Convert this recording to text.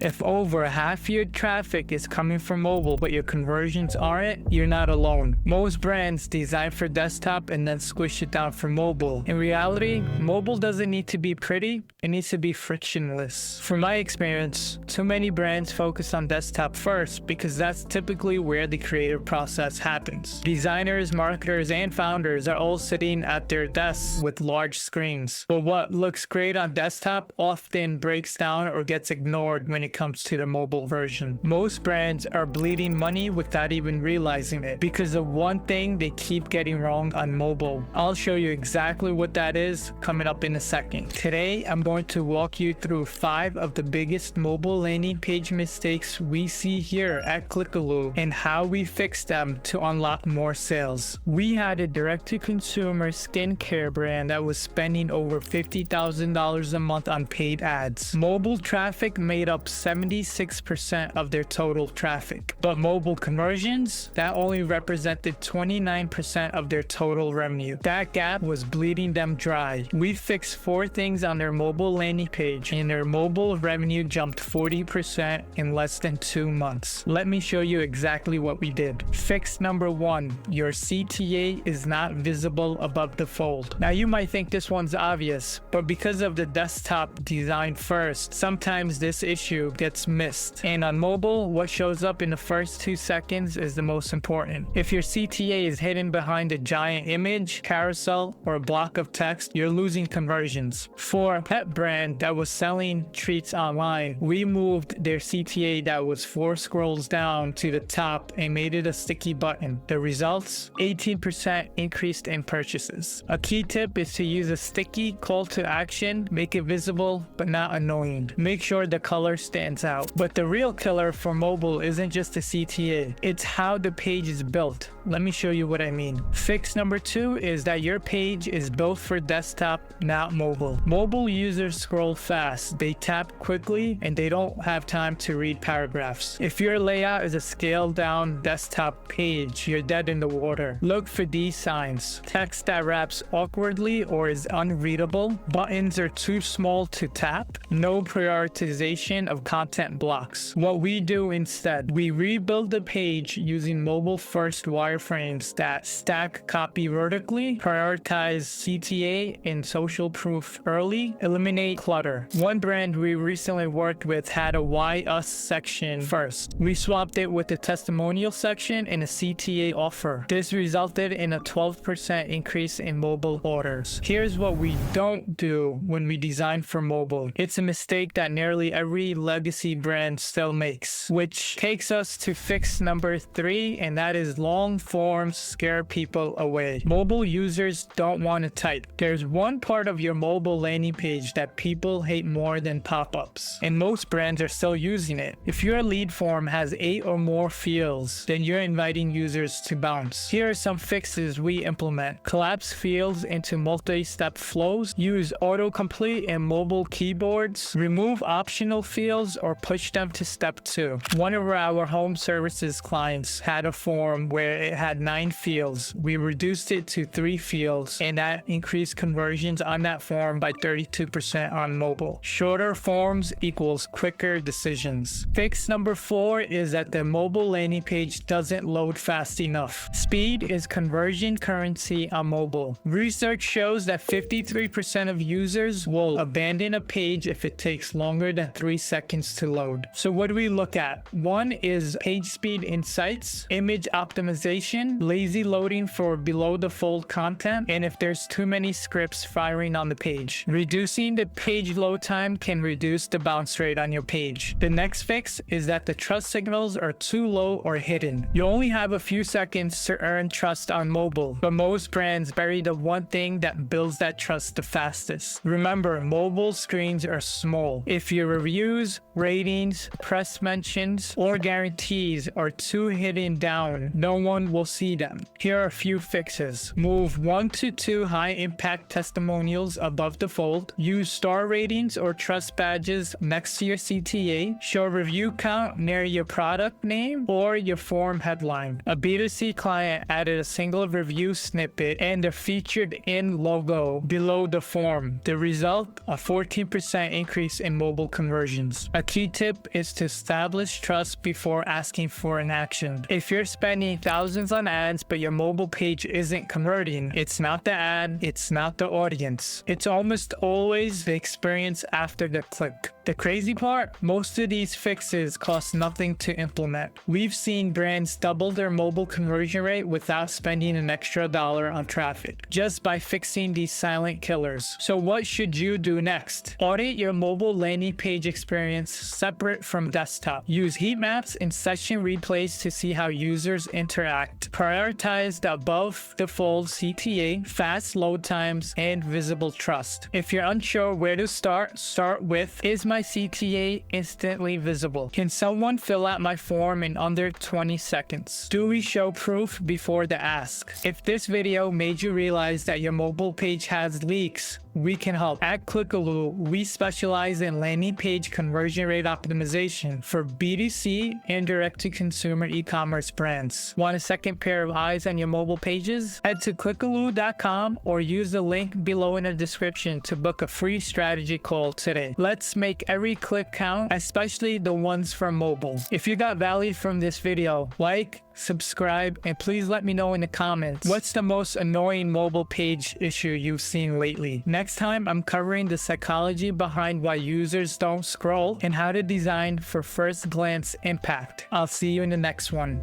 If over half your traffic is coming from mobile but your conversions aren't, you're not alone. Most brands design for desktop and then squish it down for mobile. In reality, mobile doesn't need to be pretty, it needs to be frictionless. From my experience, too many brands focus on desktop first because that's typically where the creative process happens. Designers, marketers, and founders are all sitting at their desks with large screens. But what looks great on desktop often breaks down or gets ignored when it comes to the mobile version. Most brands are bleeding money without even realizing it because of one thing they keep getting wrong on mobile. I'll show you exactly what that is coming up in a second. Today, I'm going to walk you through 5 of the biggest mobile landing page mistakes we see here at Clickalu and how we fix them to unlock more sales. We had a direct-to-consumer skincare brand that was spending over $50,000 a month on paid ads. Mobile traffic made up 76% of their total traffic, but mobile conversions, that only represented 29% of their total revenue. That gap was bleeding them dry. We fixed 4 things on their mobile landing page and their mobile revenue jumped 40% in less than 2 months. Let me show you exactly what we did. Fix number 1, your CTA is not visible above the fold. Now you might think this one's obvious, but because of the desktop design first, sometimes this issue gets missed. And on mobile, what shows up in the first 2 seconds is the most important. If your CTA is hidden behind a giant image, carousel, or a block of text, you're losing conversions. For a pet brand that was selling treats online, we moved their CTA that was 4 scrolls down to the top and made it a sticky button. The results? 18% increased in purchases. A key tip is to use a sticky call to action, make it visible but not annoying. Make sure the color stands out. But the real killer for mobile isn't just the CTA, it's how the page is built. Let me show you what I mean. Fix number 2 is that your page is built for desktop, not mobile. Mobile users scroll fast, they tap quickly, and they don't have time to read paragraphs. If your layout is a scaled down desktop page, you're dead in the water. Look for these signs: text that wraps awkwardly or is unreadable, buttons are too small to tap, no prioritization of content blocks. What we do instead, we rebuild the page using mobile first wireframes that stack copy vertically, prioritize CTA and social proof early, eliminate clutter. One brand we recently worked with had a Why Us section first. We swapped it with a testimonial section and a CTA offer. This resulted in a 12% increase in mobile orders. Here's what we don't do when we design for mobile. It's a mistake that nearly every legacy brand still makes, which takes us to fix number 3, and that is long forms scare people away. Mobile users don't want to type. There's one part of your mobile landing page that people hate more than pop-ups, and most brands are still using it. If your lead form has 8 or more fields, then you're inviting users to bounce. Here are some fixes we implement. Collapse fields into multi-step flows, use autocomplete and mobile keyboards, remove optional fields or push them to step 2. One of our home services clients had a form where it had 9 fields. We reduced it to 3 fields, and that increased conversions on that form by 32% on mobile. Shorter forms equals quicker decisions. Fix number 4 is that the mobile landing page doesn't load fast enough. Speed is conversion currency on mobile. Research shows that 53% of users will abandon a page if it takes longer than 3 seconds to load. So what do we look at? One is page speed insights, image optimization, lazy loading for below the fold content, and if there's too many scripts firing on the page. Reducing the page load time can reduce the bounce rate on your page. The next fix is that the trust signals are too low or hidden. You only have a few seconds to earn trust on mobile, but most brands bury the one thing that builds that trust the fastest. Remember, mobile screens are small. If your reviews, ratings, press mentions, or guarantees are too hidden down, no one will see them. Here are a few fixes. Move 1 to 2 high-impact testimonials above the fold. Use star ratings or trust badges next to your CTA. Show review count near your product name or your form headline. A B2C client added a single review snippet and the featured in logo below the form. The result? A 14% increase in mobile conversions. A key tip is to establish trust before asking for an action. If you're spending thousands on ads but your mobile page isn't converting, it's not the ad, it's not the audience. It's almost always the experience after the click. The crazy part? Most of these fixes cost nothing to implement. We've seen brands double their mobile conversion rate without spending an extra dollar on traffic, just by fixing these silent killers. So what should you do next? Audit your mobile landing page experience separate from desktop. Use heat maps and session replays to see how users interact. Prioritize the above default CTA, fast load times, and visible trust. If you're unsure where to start with, is my CTA instantly visible? Can someone fill out my form in under 20 seconds? Do we show proof before the ask? If this video made you realize that your mobile page has leaks, we can help. At Clickalu, we specialize in landing page conversion rate optimization for B2C and direct-to-consumer e-commerce brands. Want a second pair of eyes on your mobile pages? Head to clickalu.com or use the link below in the description to book a free strategy call today. Let's make every click count, especially the ones from mobile. If you got value from this video, like, subscribe, and please let me know in the comments what's the most annoying mobile page issue you've seen lately. Next time, I'm covering the psychology behind why users don't scroll and how to design for first glance impact. I'll see you in the next one.